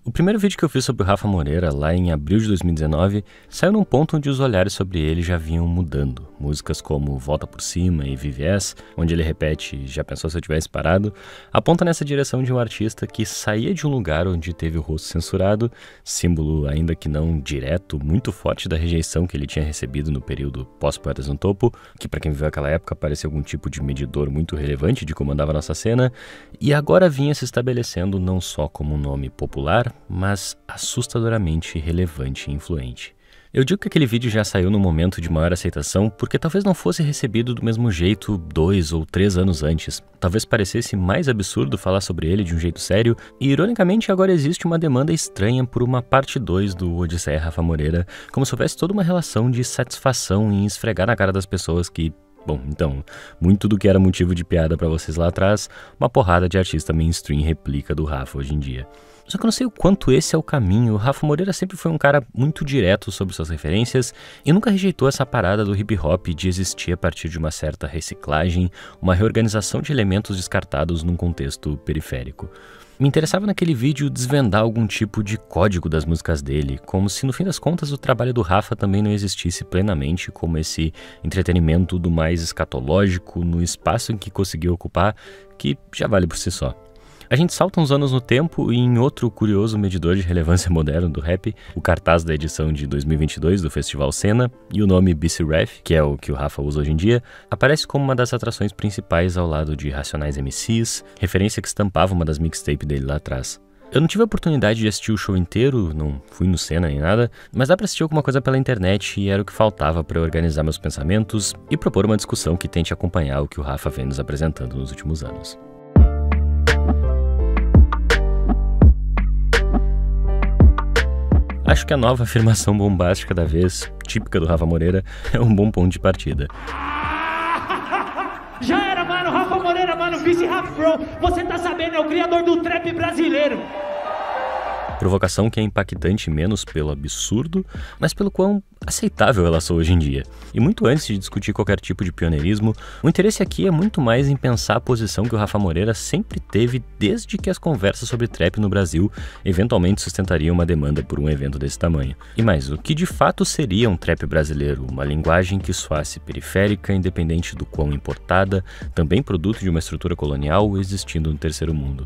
O primeiro vídeo que eu fiz sobre o Rafa Moreira, lá em abril de 2019, saiu num ponto onde os olhares sobre ele já vinham mudando. Músicas como Volta Por Cima e VVS, onde ele repete "Já pensou se eu tivesse parado?", aponta nessa direção de um artista que saía de um lugar onde teve o rosto censurado, símbolo ainda que não direto, muito forte da rejeição que ele tinha recebido no período pós-Poetas no Topo, que para quem viveu aquela época parecia algum tipo de medidor muito relevante de como andava a nossa cena, e agora vinha se estabelecendo não só como um nome popular, mas assustadoramente relevante e influente. Eu digo que aquele vídeo já saiu no momento de maior aceitação porque talvez não fosse recebido do mesmo jeito 2 ou 3 anos antes. Talvez parecesse mais absurdo falar sobre ele de um jeito sério, e ironicamente agora existe uma demanda estranha por uma parte 2 do Odisseia Rafa Moreira, como se houvesse toda uma relação de satisfação em esfregar na cara das pessoas que... Bom, então, muito do que era motivo de piada pra vocês lá atrás, uma porrada de artista mainstream replica do Rafa hoje em dia. Só que eu não sei o quanto esse é o caminho. O Rafa Moreira sempre foi um cara muito direto sobre suas referências e nunca rejeitou essa parada do hip hop de existir a partir de uma certa reciclagem, uma reorganização de elementos descartados num contexto periférico. Me interessava naquele vídeo desvendar algum tipo de código das músicas dele, como se no fim das contas o trabalho do Rafa também não existisse plenamente como esse entretenimento do mais escatológico no espaço em que conseguiu ocupar, que já vale por si só. A gente salta uns anos no tempo e em outro curioso medidor de relevância moderno do rap, o cartaz da edição de 2022 do Festival Cena e o nome BC Ref, que é o que o Rafa usa hoje em dia, aparece como uma das atrações principais ao lado de Racionais MCs, referência que estampava uma das mixtapes dele lá atrás. Eu não tive a oportunidade de assistir o show inteiro, não fui no Cena nem nada, mas dá pra assistir alguma coisa pela internet e era o que faltava para organizar meus pensamentos e propor uma discussão que tente acompanhar o que o Rafa vem nos apresentando nos últimos anos. Acho que a nova afirmação bombástica da vez, típica do Rafa Moreira, é um bom ponto de partida. Já era, mano, Rafa Moreira, mano, vice Rap Bro, você tá sabendo, é o criador do trap brasileiro. Provocação que é impactante menos pelo absurdo, mas pelo quão aceitável ela soa hoje em dia. E muito antes de discutir qualquer tipo de pioneirismo, o interesse aqui é muito mais em pensar a posição que o Rafa Moreira sempre teve desde que as conversas sobre trap no Brasil eventualmente sustentariam uma demanda por um evento desse tamanho. E mais, o que de fato seria um trap brasileiro? Uma linguagem que soasse periférica, independente do quão importada, também produto de uma estrutura colonial existindo no terceiro mundo.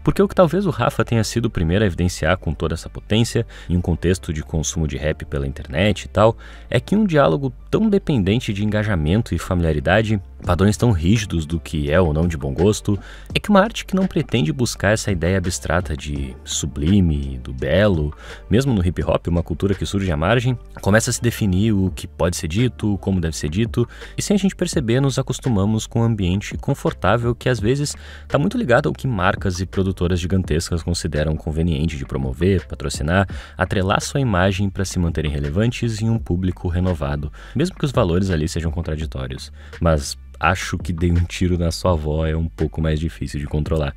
Porque o que talvez o Rafa tenha sido o primeiro a evidenciar com toda essa potência, em um contexto de consumo de rap pela internet e tal, é que um diálogo tão dependente de engajamento e familiaridade, padrões tão rígidos do que é ou não de bom gosto, é que uma arte que não pretende buscar essa ideia abstrata de sublime, do belo, mesmo no hip hop, uma cultura que surge à margem, começa a se definir o que pode ser dito, como deve ser dito, e sem a gente perceber nos acostumamos com um ambiente confortável que às vezes está muito ligado ao que marcas e produtoras gigantescas consideram conveniente de promover, patrocinar, atrelar sua imagem para se manterem relevantes em um público renovado, mesmo que os valores ali sejam contraditórios. Mas acho que dei um tiro na sua avó é um pouco mais difícil de controlar.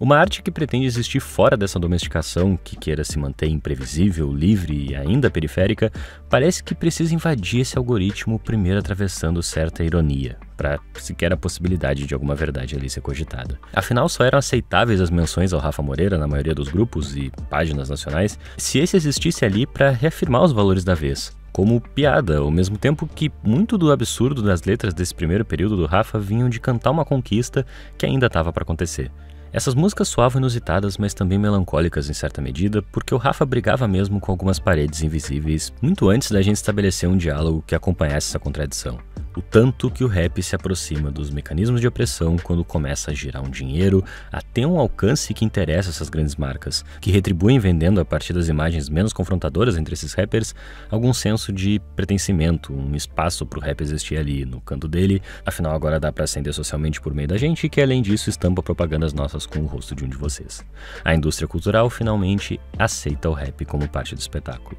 Uma arte que pretende existir fora dessa domesticação, que queira se manter imprevisível, livre e ainda periférica, parece que precisa invadir esse algoritmo primeiro atravessando certa ironia, para sequer a possibilidade de alguma verdade ali ser cogitada. Afinal, só eram aceitáveis as menções ao Rafa Moreira na maioria dos grupos e páginas nacionais se esse existisse ali para reafirmar os valores da vez, como piada, ao mesmo tempo que muito do absurdo das letras desse primeiro período do Rafa vinham de cantar uma conquista que ainda estava para acontecer. Essas músicas soavam inusitadas, mas também melancólicas em certa medida, porque o Rafa brigava mesmo com algumas paredes invisíveis muito antes da gente estabelecer um diálogo que acompanhasse essa contradição. O tanto que o rap se aproxima dos mecanismos de opressão quando começa a girar um dinheiro até um alcance que interessa essas grandes marcas, que retribuem vendendo a partir das imagens menos confrontadoras entre esses rappers algum senso de pertencimento, um espaço pro rap existir ali no canto dele, afinal agora dá pra ascender socialmente por meio da gente, que além disso estampa propagandas nossas com o rosto de um de vocês. A indústria cultural finalmente aceita o rap como parte do espetáculo.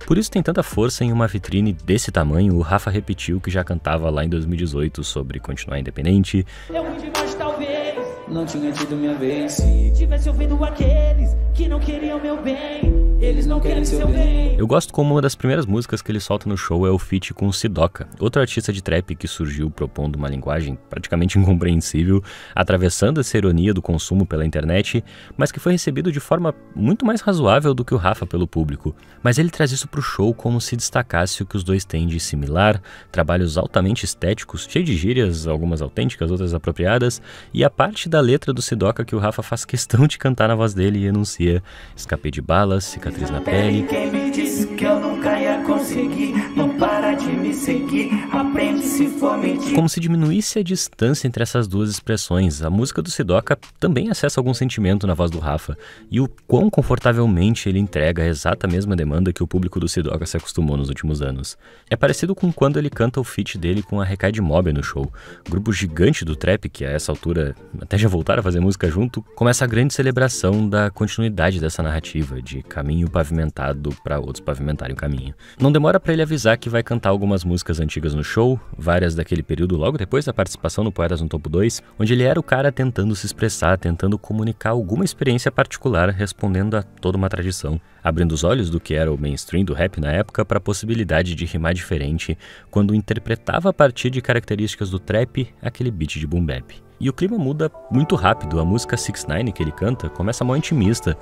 Por isso tem tanta força em uma vitrine desse tamanho. O Rafa repetiu que já cantava lá em 2018 sobre continuar independente. Eu fui demais, talvez não tinha tido minha vez. Se tivesse ouvindo aqueles que não queriam meu bem, eles não querem seu bem. Eu gosto como uma das primeiras músicas que ele solta no show é o feat com o Sidoca, outro artista de trap que surgiu propondo uma linguagem praticamente incompreensível, atravessando essa ironia do consumo pela internet, mas que foi recebido de forma muito mais razoável do que o Rafa pelo público. Mas ele traz isso pro show como se destacasse o que os dois têm de similar, trabalhos altamente estéticos, cheios de gírias, algumas autênticas, outras apropriadas, e a parte da letra do Sidoca que o Rafa faz questão de cantar na voz dele e enuncia: escapei de balas, cicatriz na pele. Quem me disse que eu nunca ia conseguir, não para de me seguir, aprende se for mentir. Como se diminuísse a distância entre essas duas expressões, a música do Sidoca também acessa algum sentimento na voz do Rafa, e o quão confortavelmente ele entrega a exata mesma demanda que o público do Sidoca se acostumou nos últimos anos. É parecido com quando ele canta o feat dele com a Recaide Mob no show, grupo gigante do trap que a essa altura até já voltaram a fazer música junto, começa a grande celebração da continuidade dessa narrativa, de caminho pavimentado para outros pavimentarem o caminho. Não demora para ele avisar que vai cantar algumas músicas antigas no show, várias daquele período logo depois da participação no Poetas no Topo 2, onde ele era o cara tentando se expressar, tentando comunicar alguma experiência particular, respondendo a toda uma tradição, abrindo os olhos do que era o mainstream do rap na época para a possibilidade de rimar diferente, quando interpretava a partir de características do trap aquele beat de boom bap. E o clima muda muito rápido, a música 6ix9ine que ele canta começa mal intimista,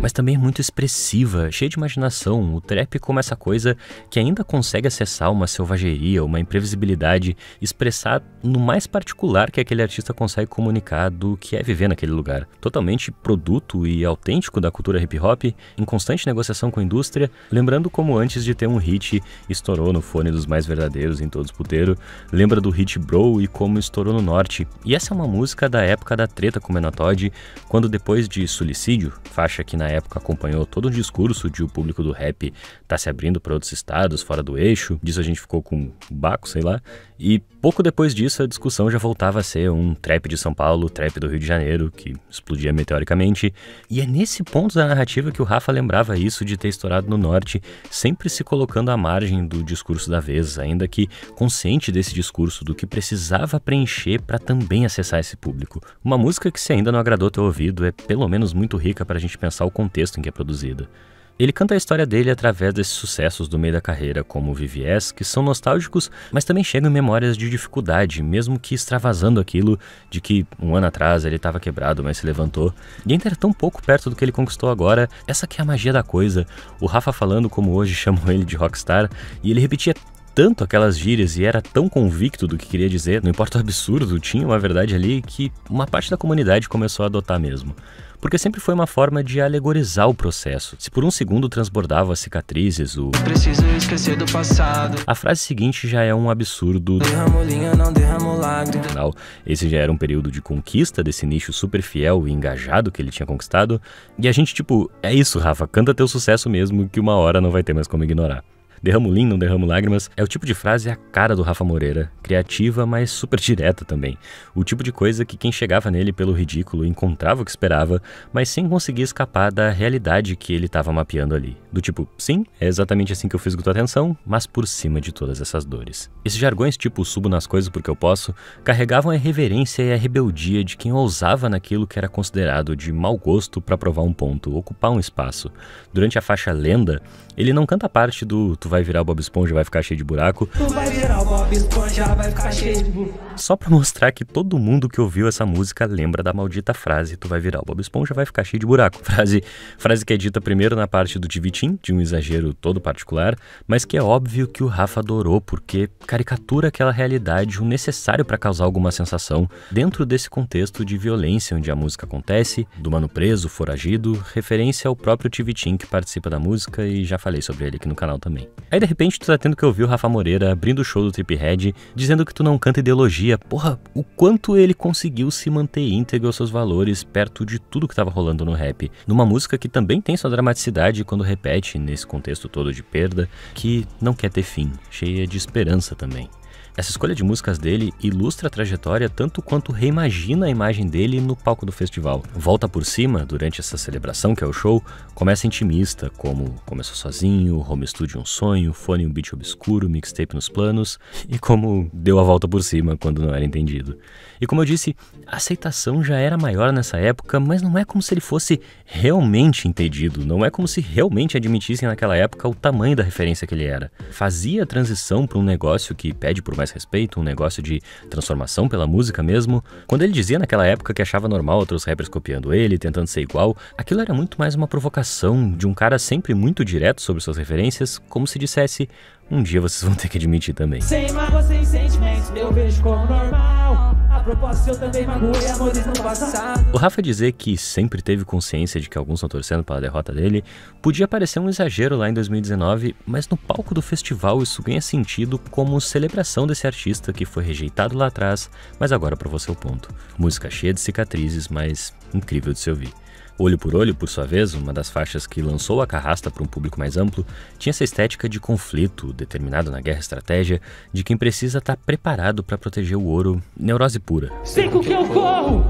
mas também é muito expressiva, cheia de imaginação. O trap como essa coisa que ainda consegue acessar uma selvageria, uma imprevisibilidade, expressar no mais particular que aquele artista consegue comunicar do que é viver naquele lugar. Totalmente produto e autêntico da cultura hip-hop, em constante negociação com a indústria, lembrando como antes de ter um hit, estourou no fone dos mais verdadeiros em todos puteiro, lembra do hit Bro e como estourou no norte. E essa é uma música da época da treta com o Menotod, quando depois de Suicídio, faixa que na época acompanhou todo um discurso de o público do rap tá se abrindo para outros estados, fora do eixo, disso a gente ficou com baco, sei lá, e pouco depois disso a discussão já voltava a ser um trap de São Paulo, trap do Rio de Janeiro, que explodia meteoricamente, e é nesse ponto da narrativa que o Rafa lembrava isso de ter estourado no norte, sempre se colocando à margem do discurso da vez, ainda que consciente desse discurso, do que precisava preencher para também acessar esse público. Uma música que, se ainda não agradou teu ouvido, é pelo menos muito rica para a gente pensar o contexto em que é produzida. Ele canta a história dele através desses sucessos do meio da carreira, como VVS, que são nostálgicos, mas também chegam em memórias de dificuldade, mesmo que extravasando aquilo de que um ano atrás ele estava quebrado, mas se levantou. E ainda era tão pouco perto do que ele conquistou agora, essa que é a magia da coisa. O Rafa falando como hoje chamam ele de rockstar, e ele repetia tanto aquelas gírias e era tão convicto do que queria dizer, não importa o absurdo, tinha uma verdade ali que uma parte da comunidade começou a adotar mesmo. Porque sempre foi uma forma de alegorizar o processo. Se por um segundo transbordava as cicatrizes, preciso esquecer do passado. A frase seguinte já é um absurdo. Derramo linha, não derramo lágrima. Afinal, esse já era um período de conquista desse nicho super fiel e engajado que ele tinha conquistado. E a gente é isso, Rafa, canta teu sucesso mesmo que uma hora não vai ter mais como ignorar. Derramo lean, não derramo lágrimas, é o tipo de frase a cara do Rafa Moreira, criativa, mas super direta também. O tipo de coisa que quem chegava nele pelo ridículo encontrava o que esperava, mas sem conseguir escapar da realidade que ele estava mapeando ali. Do tipo, sim, é exatamente assim que eu fisgo tua atenção, mas por cima de todas essas dores. Esses jargões tipo subo nas coisas porque eu posso, carregavam a irreverência e a rebeldia de quem ousava naquilo que era considerado de mau gosto para provar um ponto, ocupar um espaço. Durante a faixa Lenda, ele não canta a parte do tu vai virar o Bob Esponja, vai ficar cheio de buraco. Tu vai virar o Bob Esponja, vai ficar cheio de buraco. Só pra mostrar que todo mundo que ouviu essa música lembra da maldita frase tu vai virar o Bob Esponja, vai ficar cheio de buraco. Frase que é dita primeiro na parte do Tivitim, de um exagero todo particular, mas que é óbvio que o Rafa adorou porque caricatura aquela realidade, o necessário pra causar alguma sensação dentro desse contexto de violência onde a música acontece, do mano preso, foragido, referência ao próprio Tivitim que participa da música e já falei sobre ele aqui no canal também. Aí de repente tu tá tendo que ouvir o Rafa Moreira abrindo o show do Triphead, dizendo que tu não canta ideologia. Porra, o quanto ele conseguiu se manter íntegro aos seus valores perto de tudo que tava rolando no rap. Numa música que também tem sua dramaticidade quando repete, nesse contexto todo de perda, que não quer ter fim, cheia de esperança também. Essa escolha de músicas dele ilustra a trajetória tanto quanto reimagina a imagem dele no palco do festival. Volta por Cima, durante essa celebração que é o show, começa intimista, como Começou Sozinho, Home Studio Um Sonho, Fone Um Beat Obscuro, Mixtape Nos Planos, e como deu a volta por cima quando não era entendido. E como eu disse, a aceitação já era maior nessa época, mas não é como se ele fosse realmente entendido, não é como se realmente admitissem naquela época o tamanho da referência que ele era. Fazia a transição para um negócio que pede por mais respeito, um negócio de transformação pela música mesmo. Quando ele dizia naquela época que achava normal outros rappers copiando ele, tentando ser igual, aquilo era muito mais uma provocação de um cara sempre muito direto sobre suas referências, como se dissesse: um dia vocês vão ter que admitir também. Sem mágoa, sem sentimentos, eu vejo como normal. A propósito, eu também magoei amores no passado. O Rafa dizer que sempre teve consciência de que alguns estão torcendo pela derrota dele podia parecer um exagero lá em 2019, mas no palco do festival isso ganha sentido como celebração desse artista que foi rejeitado lá atrás, mas agora provou seu ponto. Música cheia de cicatrizes, mas incrível de se ouvir. Olho por Olho, por sua vez, uma das faixas que lançou a Carrasta para um público mais amplo, tinha essa estética de conflito, determinado na guerra-estratégia, de quem precisa estar preparado para proteger o ouro, neurose pura. Sei com que eu corro,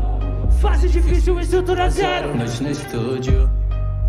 fase difícil, estrutura zero. Noite no estúdio,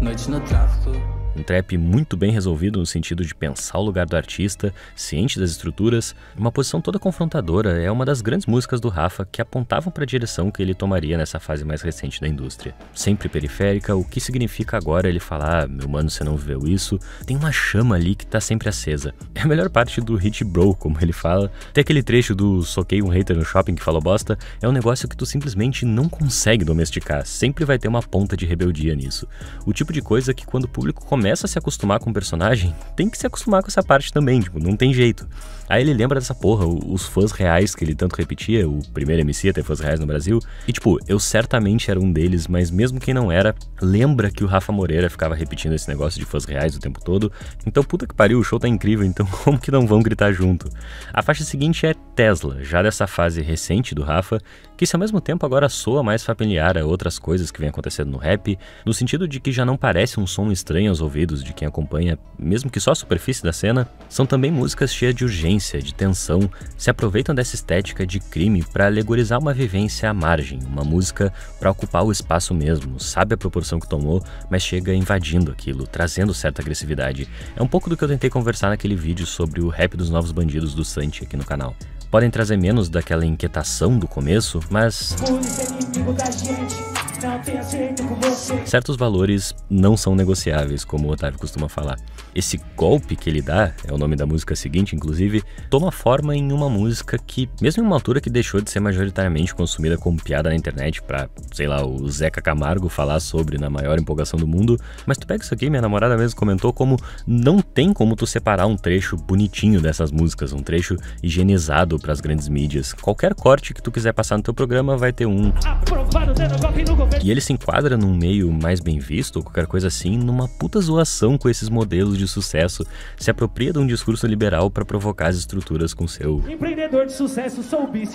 noite no tráfico. Um trap muito bem resolvido no sentido de pensar o lugar do artista, ciente das estruturas, uma posição toda confrontadora, é uma das grandes músicas do Rafa que apontavam para a direção que ele tomaria nessa fase mais recente da indústria. Sempre periférica, o que significa agora ele falar: meu mano, você não viveu isso? Tem uma chama ali que tá sempre acesa. É a melhor parte do hit bro, como ele fala. Tem aquele trecho do soquei um hater no shopping que falou bosta, é um negócio que tu simplesmente não consegue domesticar, sempre vai ter uma ponta de rebeldia nisso. O tipo de coisa que quando o público começa a se acostumar com o personagem, tem que se acostumar com essa parte também, não tem jeito. Aí ele lembra dessa porra, os fãs reais que ele tanto repetia, o primeiro MC a ter fãs reais no Brasil, e eu certamente era um deles, mas mesmo quem não era, lembra que o Rafa Moreira ficava repetindo esse negócio de fãs reais o tempo todo, então puta que pariu, o show tá incrível, então como que não vão gritar junto? A faixa seguinte é Tesla, já dessa fase recente do Rafa, que se ao mesmo tempo agora soa mais familiar a outras coisas que vem acontecendo no rap, no sentido de que já não parece um som estranho aos ouvidos de quem acompanha, mesmo que só a superfície da cena, são também músicas cheias de urgência, de tensão, se aproveitam dessa estética de crime para alegorizar uma vivência à margem, uma música para ocupar o espaço mesmo, sabe a proporção que tomou, mas chega invadindo aquilo, trazendo certa agressividade. É um pouco do que eu tentei conversar naquele vídeo sobre o rap dos novos bandidos do Santi aqui no canal. Podem trazer menos daquela inquietação do começo, mas certos valores não são negociáveis, como o Otávio costuma falar. Esse golpe que ele dá, é o nome da música seguinte, inclusive, toma forma em uma música que, mesmo em uma altura que deixou de ser majoritariamente consumida como piada na internet pra, sei lá, o Zeca Camargo falar sobre na maior empolgação do mundo, mas tu pega isso aqui, minha namorada mesmo comentou como não tem como tu separar um trecho bonitinho dessas músicas, um trecho higienizado pras grandes mídias. Qualquer corte que tu quiser passar no teu programa vai ter um. E ele se enquadra num meio mais bem visto, ou qualquer coisa assim, numa puta zoação com esses modelos de sucesso, se apropria de um discurso liberal para provocar as estruturas com seu empreendedor de sucesso, sou bicho.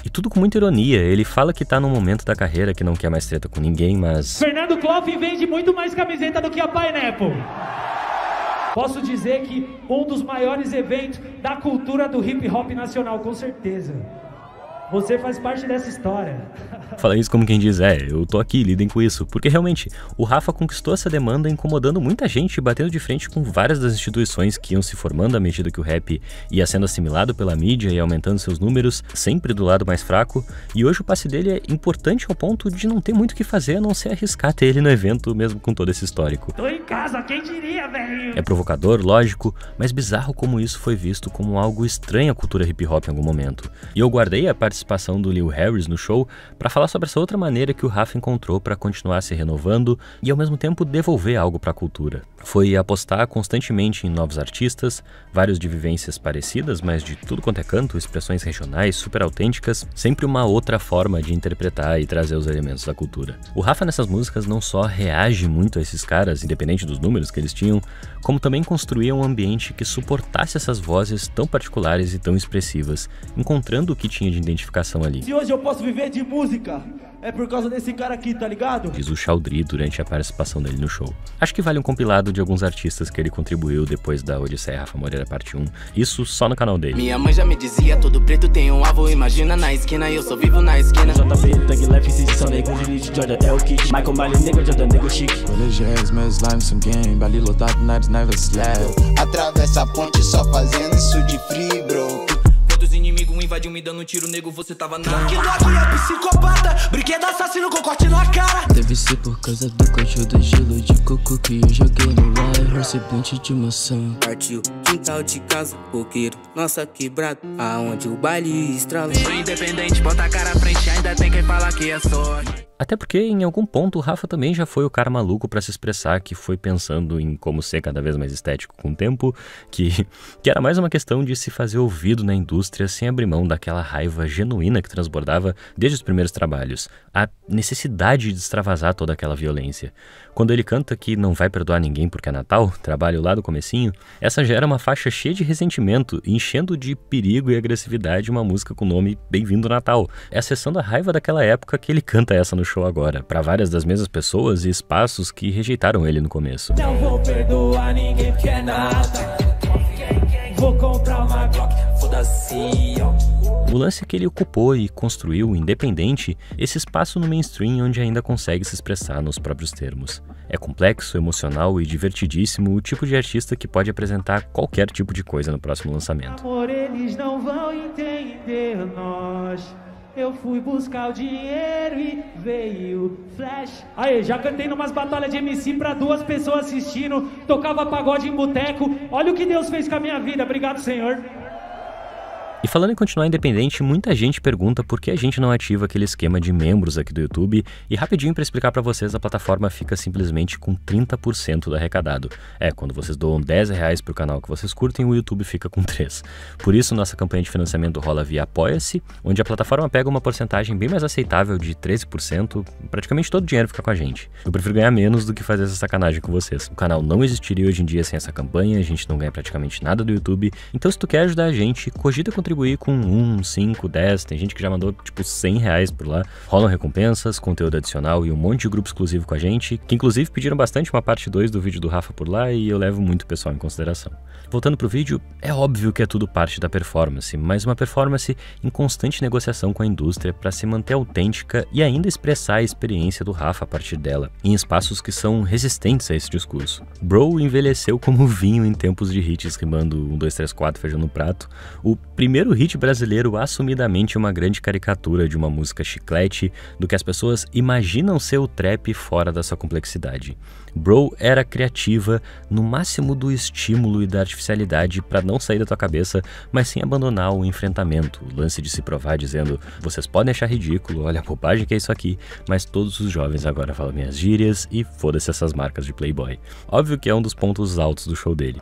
E tudo com muita ironia. Ele fala que tá num momento da carreira que não quer mais treta com ninguém, mas Fernando Clough vende muito mais camiseta do que a Pineapple. Posso dizer que um dos maiores eventos da cultura do hip hop nacional, com certeza. Você faz parte dessa história. Fala isso como quem diz, eu tô aqui, lidem com isso. Porque realmente, o Rafa conquistou essa demanda incomodando muita gente, batendo de frente com várias das instituições que iam se formando à medida que o rap ia sendo assimilado pela mídia e aumentando seus números, sempre do lado mais fraco. E hoje o passe dele é importante ao ponto de não ter muito o que fazer, a não ser arriscar ter ele no evento, mesmo com todo esse histórico. Tô em casa, quem diria, velho? É provocador, lógico, mas bizarro como isso foi visto como algo estranho à cultura hip hop em algum momento. E eu guardei a participação do Lil Harris no show para falar sobre essa outra maneira que o Rafa encontrou para continuar se renovando e ao mesmo tempo devolver algo para a cultura. Foi apostar constantemente em novos artistas, vários de vivências parecidas, mas de tudo quanto é canto, expressões regionais super autênticas, sempre uma outra forma de interpretar e trazer os elementos da cultura. O Rafa nessas músicas não só reage muito a esses caras, independente dos números que eles tinham, como também construía um ambiente que suportasse essas vozes tão particulares e tão expressivas, encontrando o que tinha de identificação identificação ali. Se hoje eu posso viver de música, é por causa desse cara aqui, tá ligado? Diz o Chaudhry durante a participação dele no show. Acho que vale um compilado de alguns artistas que ele contribuiu depois da Odisseia Rafa Moreira parte 1, isso só no canal dele. Minha mãe já me dizia, todo preto tem um alvo, imagina na esquina, eu só vivo na esquina. JP, Thug Life, se são negros, Elite, Jordan até o Kid. Michael Miley, negro, Jordan, negro chique. Religiões, meus limes, some game, bali lotado, nights, never slap. Atravessa a ponte só fazendo isso de free, bro. Quando os inimigos invadiam me dando um tiro, nego, você tava na... Que dog é psicopata, brinquedo assassino com corte na cara. Deve ser por causa do corte do gelo de coco que eu joguei no ar, recebente de maçã. Partiu quintal de casa, coqueiro, nossa quebrada, aonde o baile estrala. Sou independente, bota a cara à frente, ainda tem quem fala que é sorte. Até porque, em algum ponto, o Rafa também já foi o cara maluco pra se expressar, que foi pensando em como ser cada vez mais estético com o tempo, que era mais uma questão de se fazer ouvido na indústria sem abrir mão daquela raiva genuína que transbordava desde os primeiros trabalhos, a necessidade de extravasar toda aquela violência. Quando ele canta que não vai perdoar ninguém porque é Natal, trabalho lá do comecinho, essa já era uma faixa cheia de ressentimento, enchendo de perigo e agressividade uma música com o nome Bem-vindo Natal. É acessando a raiva daquela época que ele canta essa no show agora, para várias das mesmas pessoas e espaços que rejeitaram ele no começo. Não vou perdoar ninguém porque é nada. Vou comprar uma Glock, foda-se, ó. O lance é que ele ocupou e construiu, independente, esse espaço no mainstream onde ainda consegue se expressar nos próprios termos. É complexo, emocional e divertidíssimo o tipo de artista que pode apresentar qualquer tipo de coisa no próximo lançamento. Amor, eles não vão entender nós. Eu fui buscar o dinheiro e veio flash. Aí, já cantei numas batalhas de MC pra 2 pessoas assistindo, tocava pagode em boteco. Olha o que Deus fez com a minha vida, obrigado, Senhor. E falando em continuar independente, muita gente pergunta por que a gente não ativa aquele esquema de membros aqui do YouTube, e rapidinho para explicar para vocês, a plataforma fica simplesmente com 30% do arrecadado. Quando vocês doam R$10 pro canal que vocês curtem, o YouTube fica com 3%. Por isso, nossa campanha de financiamento rola via Apoia-se, onde a plataforma pega uma porcentagem bem mais aceitável de 13%, praticamente todo o dinheiro fica com a gente. Eu prefiro ganhar menos do que fazer essa sacanagem com vocês. O canal não existiria hoje em dia sem essa campanha, a gente não ganha praticamente nada do YouTube, então se tu quer ajudar a gente, cogita contribuir com 1, 5, 10, tem gente que já mandou tipo R$100 por lá. Rolam recompensas, conteúdo adicional e um monte de grupo exclusivo com a gente, que inclusive pediram bastante uma parte 2 do vídeo do Rafa por lá e eu levo muito pessoal em consideração. Voltando pro vídeo, é óbvio que é tudo parte da performance, mas uma performance em constante negociação com a indústria para se manter autêntica e ainda expressar a experiência do Rafa a partir dela, em espaços que são resistentes a esse discurso. Bro envelheceu como vinho em tempos de hits rimando 1, 2, 3, 4, feijão no prato. O primeiro hit brasileiro assumidamente uma grande caricatura de uma música chiclete, do que as pessoas imaginam ser o trap fora da sua complexidade. Bro era criativa no máximo do estímulo e da artificialidade para não sair da tua cabeça, mas sem abandonar o enfrentamento, o lance de se provar dizendo: vocês podem achar ridículo, olha a bobagem que é isso aqui, mas todos os jovens agora falam minhas gírias e foda-se essas marcas de Playboy. Óbvio que é um dos pontos altos do show dele.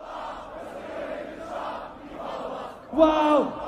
Uau!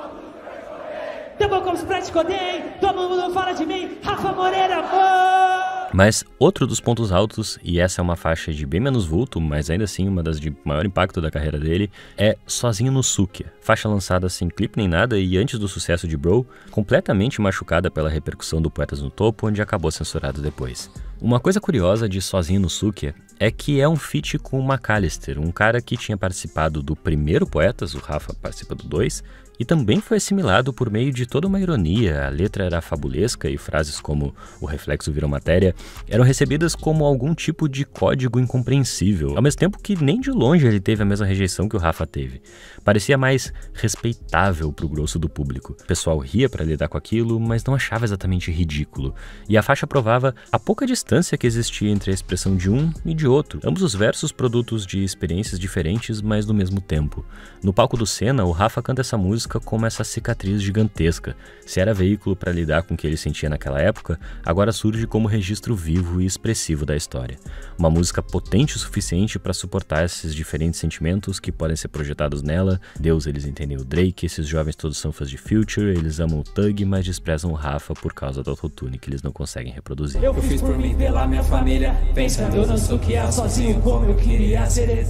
Double como Sprite Codem, todo mundo fala de mim, Rafa Moreira, amor! Mas outro dos pontos altos, e essa é uma faixa de bem menos vulto, mas ainda assim uma das de maior impacto da carreira dele, é Sozinho no Sukia. Faixa lançada sem clipe nem nada e antes do sucesso de Bro, completamente machucada pela repercussão do Poetas no Topo, onde acabou censurado depois. Uma coisa curiosa de Sozinho no Sukia é que é um feat com o Macalister, um cara que tinha participado do primeiro Poetas, o Rafa participa do 2, e também foi assimilado por meio de toda uma ironia. A letra era fabulesca e frases como "o reflexo virou matéria" eram recebidas como algum tipo de código incompreensível, ao mesmo tempo que nem de longe ele teve a mesma rejeição que o Rafa teve. Parecia mais respeitável pro grosso do público. O pessoal ria para lidar com aquilo, mas não achava exatamente ridículo. E a faixa provava a pouca distância que existia entre a expressão de um e de outro. Ambos os versos produtos de experiências diferentes, mas no mesmo tempo. No palco do Senna, o Rafa canta essa música como essa cicatriz gigantesca. Se era veículo para lidar com o que ele sentia naquela época, agora surge como registro vivo e expressivo da história. Uma música potente o suficiente para suportar esses diferentes sentimentos que podem ser projetados nela. Deus, eles entendem o Drake, esses jovens todos são fãs de Future, eles amam o Thug, mas desprezam o Rafa por causa do autotune que eles não conseguem reproduzir. Eu fiz por mim, pela minha família, pensando eu não sou que é sozinho como eu queria ser.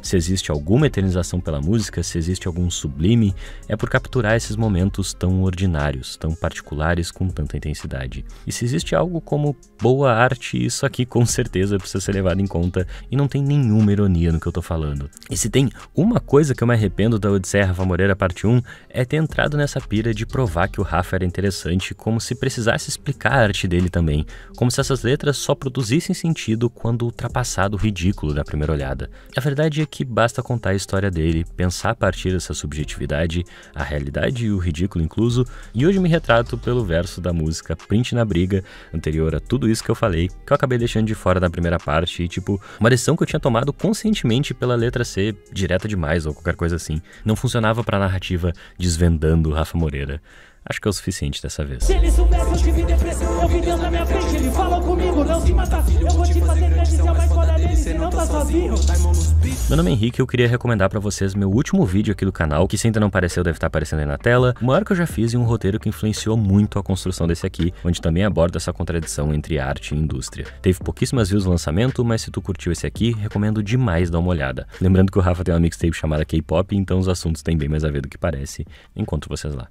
Se existe alguma eternização pela música, se existe algum sublime, é por capturar esses momentos tão ordinários, tão particulares com tanta intensidade. E se existe algo como boa arte, isso aqui com certeza precisa ser levado em conta e não tem nenhuma ironia no que eu tô falando. E se tem uma coisa que eu me arrependo da Odisseia Rafa Moreira parte 1, é ter entrado nessa pira de provar que o Rafa era interessante, como se precisasse explicar a arte dele também, como se essas letras só produzissem sentido quando ultrapassado o ridículo da primeira olhada. A verdade é que basta contar a história dele, pensar a partir dessa subjetividade, a realidade e o ridículo incluso, e hoje me retrato pelo verso da música Print na Briga, anterior a tudo isso que eu falei, que eu acabei deixando de fora da primeira parte e tipo, uma decisão que eu tinha tomado conscientemente pela letra ser direta demais ou qualquer coisa assim. Não funcionava pra narrativa desvendando o Rafa Moreira. Acho que é o suficiente dessa vez. Se ele soubesse, eu tive depressão. Eu vi Deus na minha frente, ele falou comigo, não se mata. Eu vou te fazer credencial, mas fora dele, você não tá sozinho. Meu nome é Henrique e eu queria recomendar pra vocês meu último vídeo aqui do canal, que se ainda não apareceu, deve estar aparecendo aí na tela. O maior que eu já fiz e um roteiro que influenciou muito a construção desse aqui, onde também aborda essa contradição entre arte e indústria. Teve pouquíssimas views no lançamento, mas se tu curtiu esse aqui, recomendo demais dar uma olhada. Lembrando que o Rafa tem uma mixtape chamada K-Pop, então os assuntos têm bem mais a ver do que parece. Encontro vocês lá.